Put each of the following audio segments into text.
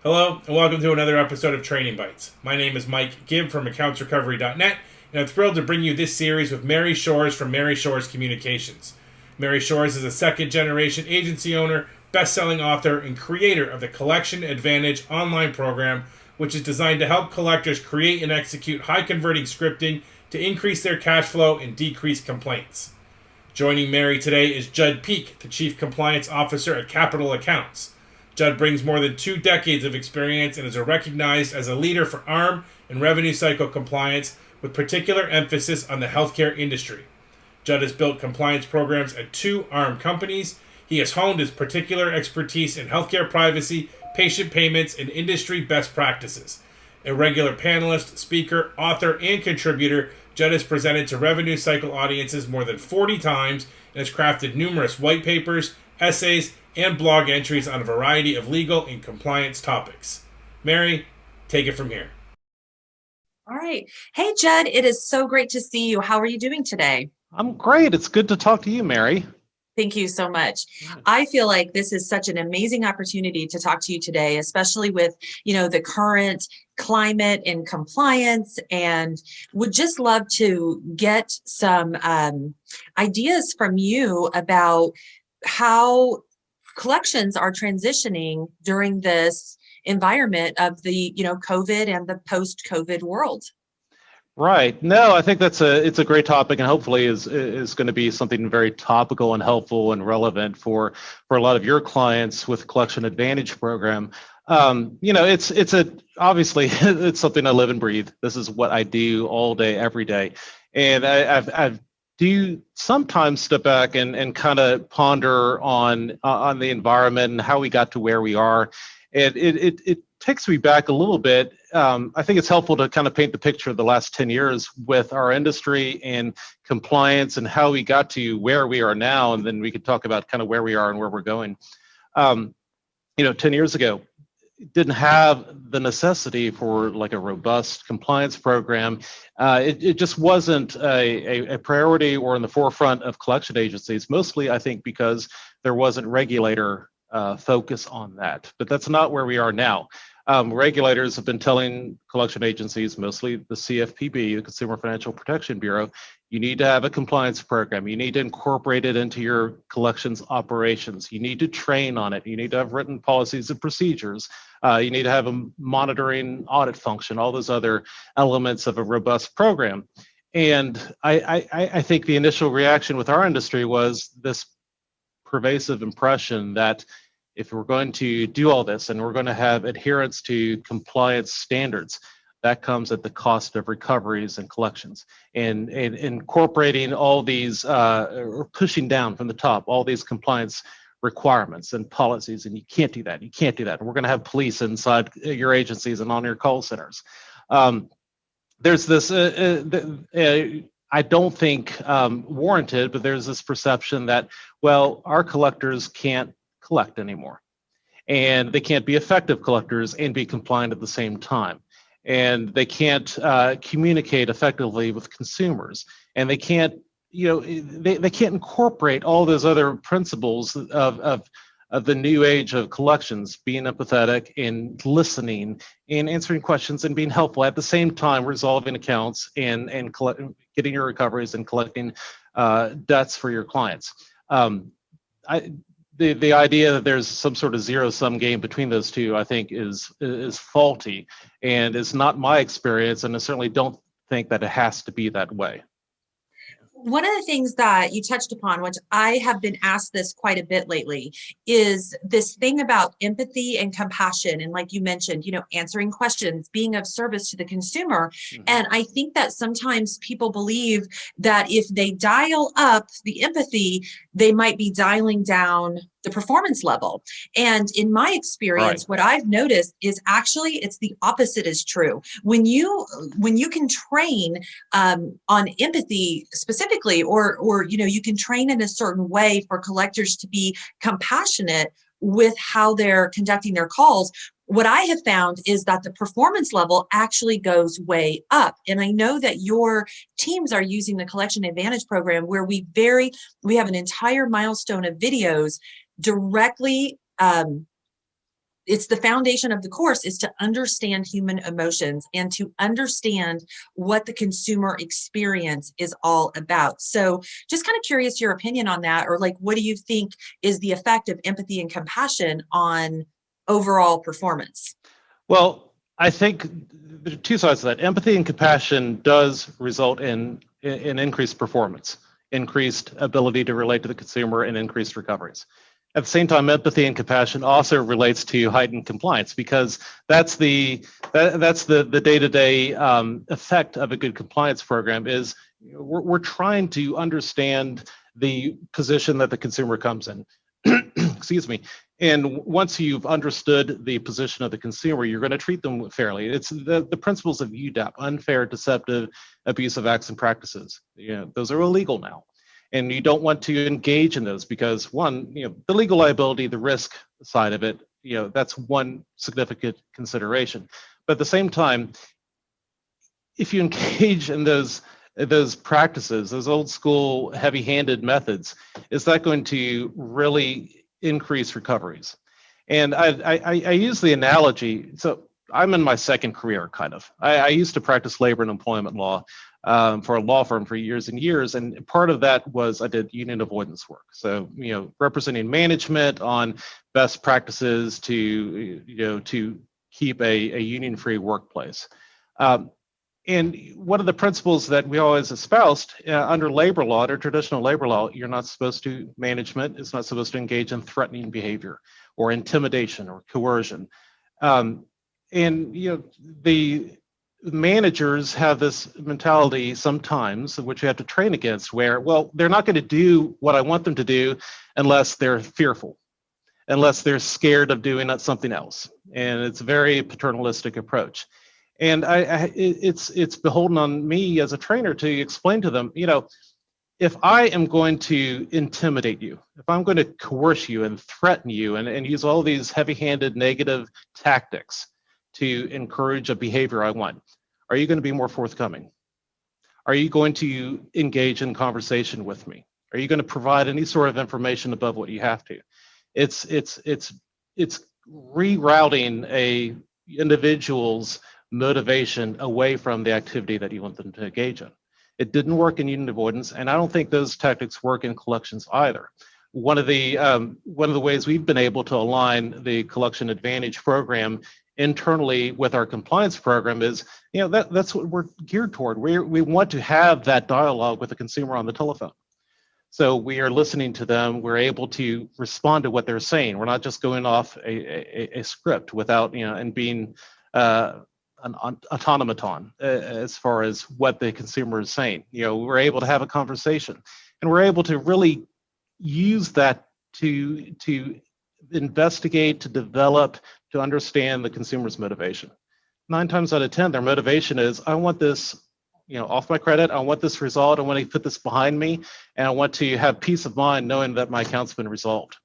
Hello, and welcome to another episode of Training Bytes. My name is Mike Gibb from accountsrecovery.net, and I'm thrilled to bring you this series with Mary Shores from Mary Shores Communications. Mary Shores is a second-generation agency owner, best-selling author, and creator of the Collection Advantage online program, which is designed to help collectors create and execute high-converting scripting to increase their cash flow and decrease complaints. Joining Mary today is Judd Peak, the Chief Compliance Officer at Capital Accounts. Judd brings more than 2 decades of experience and is recognized as a leader for ARM and revenue cycle compliance, with particular emphasis on the healthcare industry. Judd has built compliance programs at 2 ARM companies. He has honed his particular expertise in healthcare privacy, patient payments, and industry best practices. A regular panelist, speaker, author, and contributor, Judd has presented to revenue cycle audiences more than 40 times and has crafted numerous white papers, essays, and blog entries on a variety of legal and compliance topics. Mary, take it from here. All right. Hey, Judd, it is so great to see you. How are you doing today? I'm great. It's good to talk to you, Mary. Thank you so much. I feel like this is such an amazing opportunity to talk to you today, especially with, the current climate and compliance, and would just love to get some ideas from you about how collections are transitioning during this environment of the, COVID and the post-COVID world. Right. No, I think it's a great topic, and hopefully is going to be something very topical and helpful and relevant for a lot of your clients with Collection Advantage program. Obviously it's something I live and breathe. This is what I do all day, every day, and I do sometimes step back and kind of ponder on the environment and how we got to where we are. And it takes me back a little bit. I think it's helpful to kind of paint the picture of the last 10 years with our industry and compliance and how we got to where we are now, and then we could talk about kind of where we are and where we're going. 10 years ago, didn't have the necessity for like a robust compliance program. It just wasn't a priority or in the forefront of collection agencies, mostly I think because there wasn't regulator focus on that. But that's not where we are now. Regulators have been telling collection agencies, mostly the CFPB, the Consumer Financial Protection Bureau, you need to have a compliance program. You need to incorporate it into your collections operations. You need to train on it. You need to have written policies and procedures. You need to have a monitoring audit function, all those other elements of a robust program. And I think the initial reaction with our industry was this pervasive impression that if we're going to do all this and we're going to have adherence to compliance standards, that comes at the cost of recoveries and collections, and incorporating all these or pushing down from the top all these compliance requirements and policies, and you can't do that. And we're going to have police inside your agencies and on your call centers. There's this I don't think warranted, but there's this perception that, well, our collectors can't collect anymore, and they can't be effective collectors and be compliant at the same time, and they can't communicate effectively with consumers, and they can't they can't incorporate all those other principles of the new age of collections, being empathetic and listening and answering questions and being helpful at the same time, resolving accounts and getting your recoveries and collecting debts for your clients. The idea that there's some sort of zero-sum game between those two, I think, is faulty, and is not my experience, and I certainly don't think that it has to be that way. One of the things that you touched upon, which I have been asked this quite a bit lately, is this thing about empathy and compassion. And like you mentioned, answering questions, being of service to the consumer. Mm-hmm. And I think that sometimes people believe that if they dial up the empathy, they might be dialing down the performance level. And in my experience, What I've noticed is actually it's the opposite is true. When you can train on empathy specifically, or you can train in a certain way for collectors to be compassionate with how they're conducting their calls, what I have found is that the performance level actually goes way up. And I know that your teams are using the Collection Advantage program, where we have an entire milestone of videos directly it's the foundation of the course is to understand human emotions and to understand what the consumer experience is all about. So just kind of curious your opinion on that, or like, what do you think is the effect of empathy and compassion on overall performance? Well, I think there are two sides to that. Empathy and compassion does result in increased performance, increased ability to relate to the consumer, and increased recoveries. At the same time, empathy and compassion also relates to heightened compliance, because that's the day-to-day effect of a good compliance program. Is we're trying to understand the position that the consumer comes in. Excuse me. And once you've understood the position of the consumer, you're going to treat them fairly. It's the principles of UDAP: unfair, deceptive, abusive acts and practices. Those are illegal now. And you don't want to engage in those because, one, the legal liability, the risk side of it, that's one significant consideration. But at the same time, if you engage in those practices, those old school heavy-handed methods, is that going to really increase recoveries? And I use the analogy. So I'm in my second career, kind of. I used to practice labor and employment law for a law firm for years and years, and part of that was I did union avoidance work. So representing management on best practices to keep a union-free workplace. And one of the principles that we always espoused under labor law, under traditional labor law, management is not supposed to engage in threatening behavior or intimidation or coercion. And the managers have this mentality sometimes, which you have to train against, where, well, they're not going to do what I want them to do unless they're fearful, unless they're scared of doing something else. And it's a very paternalistic approach. And it's beholden on me as a trainer to explain to them, if I am going to intimidate you, if I'm going to coerce you and threaten you and use all these heavy-handed negative tactics to encourage a behavior I want, are you going to be more forthcoming? Are you going to engage in conversation with me? Are you going to provide any sort of information above what you have to? It's rerouting a individual's motivation away from the activity that you want them to engage in. It didn't work in union avoidance, and I don't think those tactics work in collections either. One of the ways we've been able to align the Collection Advantage program internally with our compliance program is, that's what we're geared toward. We want to have that dialogue with the consumer on the telephone. So we are listening to them. We're able to respond to what they're saying. We're not just going off a script without, and being an automaton as far as what the consumer is saying. We're able to have a conversation, and we're able to really use that to investigate, to develop, to understand the consumer's motivation. 9 times out of 10, their motivation is, I want this, off my credit. I want this resolved. I want to put this behind me, and I want to have peace of mind knowing that my account's been resolved.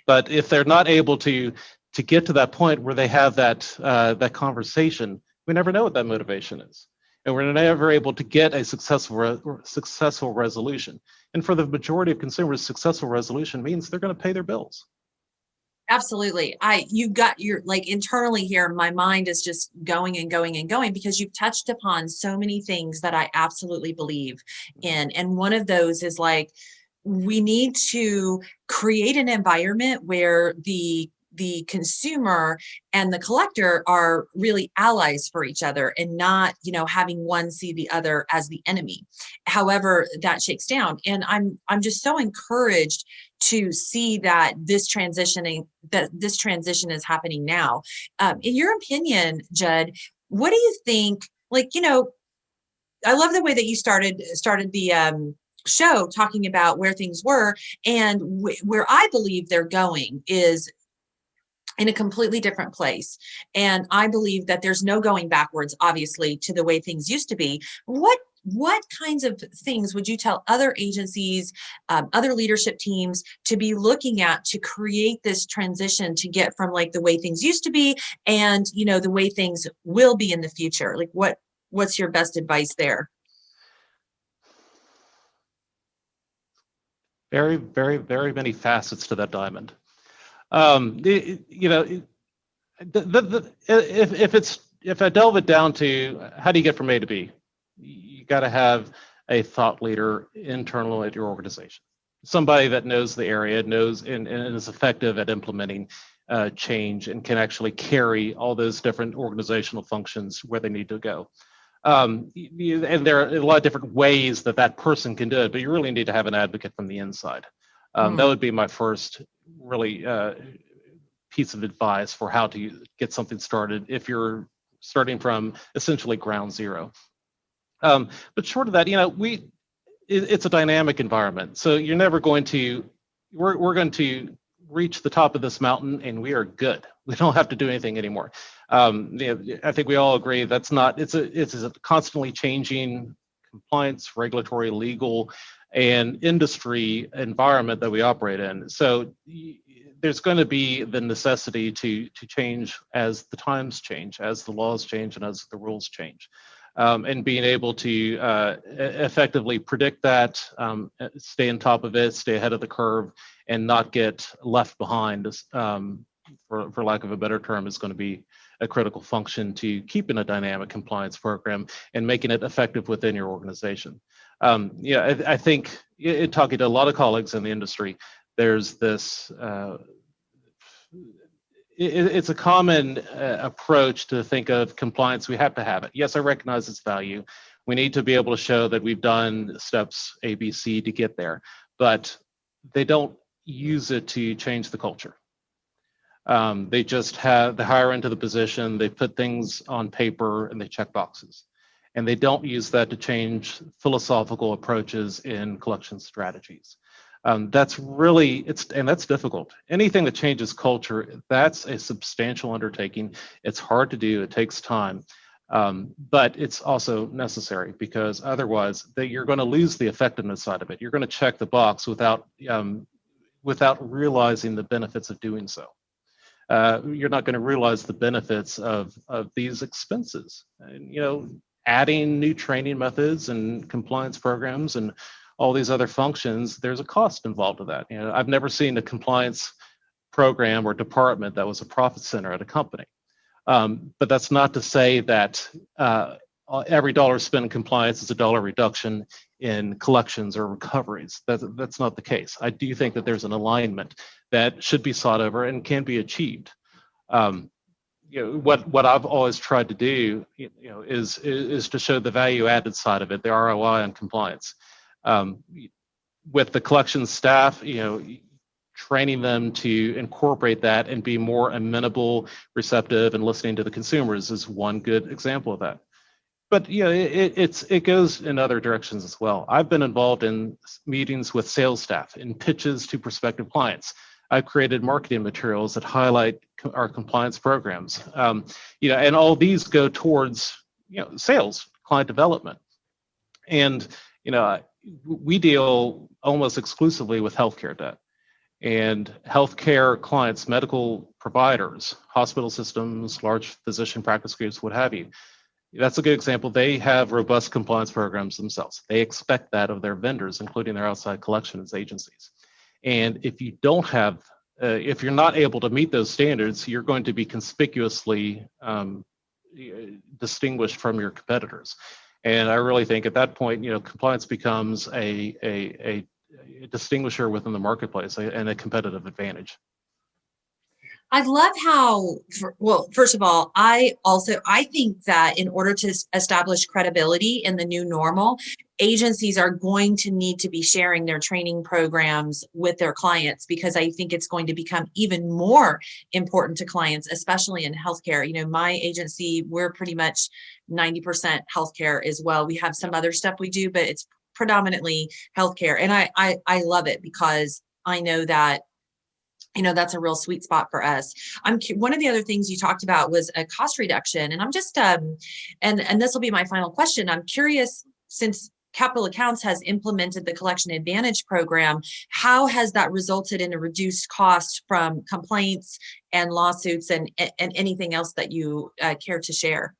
But if they're not able to get to that point where they have that conversation, we never know what that motivation is, and we're never able to get a successful resolution. And for the majority of consumers, successful resolution means they're going to pay their bills. Absolutely. You got your, like, internally here, my mind is just going and going and going, because you've touched upon so many things that I absolutely believe in. And one of those is, like, we need to create an environment where the consumer and the collector are really allies for each other, and not, having one see the other as the enemy, however that shakes down. And I'm just so encouraged to see that this transition is happening now. In your opinion, Judd, what do you think? Like, I love the way that you started the show talking about where things were, and where I believe they're going is in a completely different place. And I believe that there's no going backwards, obviously, to the way things used to be. What kinds of things would you tell other agencies, other leadership teams to be looking at to create this transition, to get from, like, the way things used to be and, the way things will be in the future? Like, what's your best advice there? Very, very, very many facets to that diamond. If I delve it down to how do you get from A to B, you got to have a thought leader internal at your organization, somebody that knows the area, knows and is effective at implementing change and can actually carry all those different organizational functions where they need to go. And there are a lot of different ways that person can do it, but you really need to have an advocate from the inside. That would be my first really piece of advice for how to get something started if you're starting from essentially ground zero. But short of that, it's a dynamic environment. So you're never going to, we're going to reach the top of this mountain and we are good. We don't have to do anything anymore. I think we all agree it's a constantly changing compliance, regulatory, legal, and industry environment that we operate in. So there's going to be the necessity to change as the times change, as the laws change, and as the rules change. And being able to effectively predict that, stay on top of it, stay ahead of the curve, and not get left behind, for lack of a better term, is going to be a critical function to keeping a dynamic compliance program and making it effective within your organization. I think in talking to a lot of colleagues in the industry, there's this, it's a common approach to think of compliance. We have to have it. Yes, I recognize its value. We need to be able to show that we've done steps A, B, C to get there, but they don't use it to change the culture. They just they hire into the position, they put things on paper, and they check boxes. And they don't use that to change philosophical approaches in collection strategies. That's really, that's difficult. Anything that changes culture, that's a substantial undertaking. It's hard to do, it takes time, but it's also necessary because otherwise you're going to lose the effectiveness side of it. You're going to check the box without realizing the benefits of doing so. You're not going to realize the benefits of these expenses. And, adding new training methods and compliance programs and all these other functions, there's a cost involved with that. I've never seen a compliance program or department that was a profit center at a company. But that's not to say that every dollar spent in compliance is a dollar reduction in collections or recoveries. That's not the case. I do think that there's an alignment that should be sought over and can be achieved. What I've always tried to do, is to show the value added side of it, the ROI on compliance. With the collections staff, training them to incorporate that and be more amenable, receptive, and listening to the consumers is one good example of that. But it goes in other directions as well. I've been involved in meetings with sales staff, in pitches to prospective clients. I've created marketing materials that highlight our compliance programs. And all these go towards sales, client development, and we deal almost exclusively with healthcare debt. And healthcare clients, medical providers, hospital systems, large physician practice groups, what have you. That's a good example. They have robust compliance programs themselves. They expect that of their vendors, including their outside collections agencies. And if you don't have, if you're not able to meet those standards, you're going to be conspicuously distinguished from your competitors. And I really think at that point, compliance becomes a distinguisher within the marketplace and a competitive advantage. I love how, first of all, I think that in order to establish credibility in the new normal, agencies are going to need to be sharing their training programs with their clients, because I think it's going to become even more important to clients, especially in healthcare. My agency, we're pretty much 90% healthcare as well. We have some other stuff we do, but it's predominantly healthcare. And I love it because I know that that's a real sweet spot for us. One of the other things you talked about was a cost reduction. And I'm just, and this will be my final question. I'm curious, since Capital Accounts has implemented the Collection Advantage program, how has that resulted in a reduced cost from complaints and lawsuits and anything else that you care to share?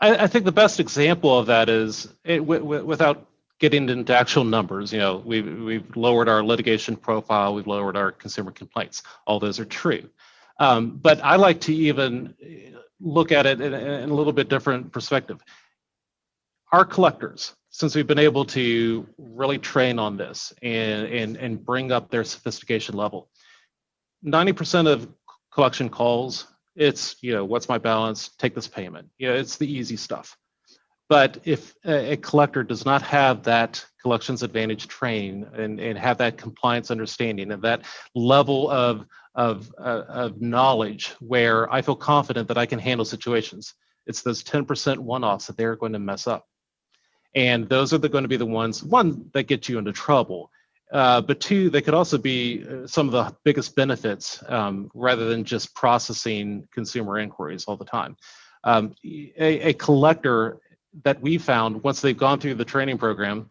I think the best example of that is, without getting into actual numbers, we've lowered our litigation profile, we've lowered our consumer complaints. All those are true. But I like to even look at it in a little bit different perspective. Our collectors, since we've been able to really train on this and bring up their sophistication level, 90% of collection calls, it's, what's my balance? Take this payment. It's the easy stuff. But if a collector does not have that collections advantage training and have that compliance understanding and that level of knowledge where I feel confident that I can handle situations, it's those 10% one-offs that they're going to mess up. And those are going to be the ones, one, that get you into trouble. But two, they could also be some of the biggest benefits rather than just processing consumer inquiries all the time. A collector that we found, once they've gone through the training program,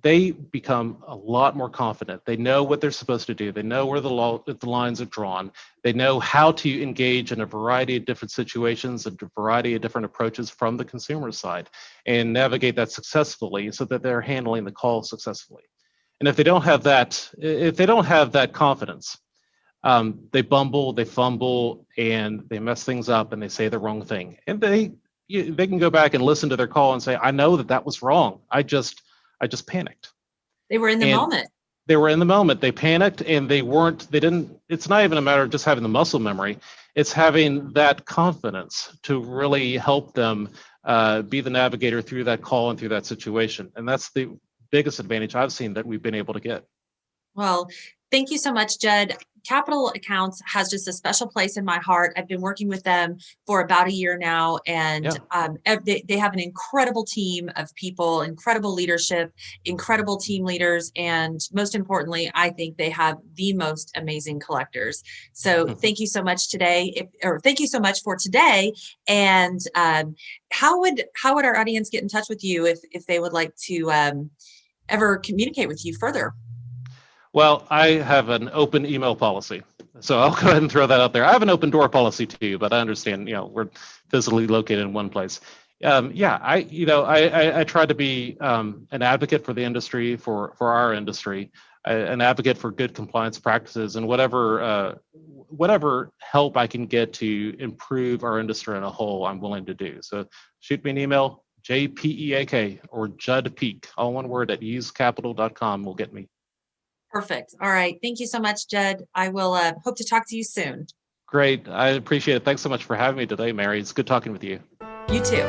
they become a lot more confident. They know what they're supposed to do. They know where the lines are drawn. They know how to engage in a variety of different situations, a variety of different approaches from the consumer side, and navigate that successfully so that they're handling the call successfully. And if they don't have that confidence, they bumble, they fumble, and they mess things up, and they say the wrong thing. And they can go back and listen to their call and say, I know that was wrong. I just panicked. They were in the moment. They were in the moment. They panicked, and it's not even a matter of just having the muscle memory. It's having that confidence to really help them be the navigator through that call and through that situation. And that's the biggest advantage I've seen that we've been able to get. Well, thank you so much, Judd. Capital Accounts has just a special place in my heart. I've been working with them for about a year now, and they have an incredible team of people, incredible leadership, incredible team leaders, and most importantly, I think they have the most amazing collectors. So thank you so much thank you so much for today. And how would our audience get in touch with you if they would like to ever communicate with you further? Well, I have an open email policy, so I'll go ahead and throw that out there. I have an open door policy too, but I understand, we're physically located in one place. I try to be an advocate for the industry, for our industry, an advocate for good compliance practices, and whatever help I can get to improve our industry in a whole, I'm willing to do. So shoot me an email, JPEAK or Judd Peak, all one word, at usecapital.com will get me. Perfect. All right. Thank you so much, Judd. I will hope to talk to you soon. Great. I appreciate it. Thanks so much for having me today, Mary. It's good talking with you. You too.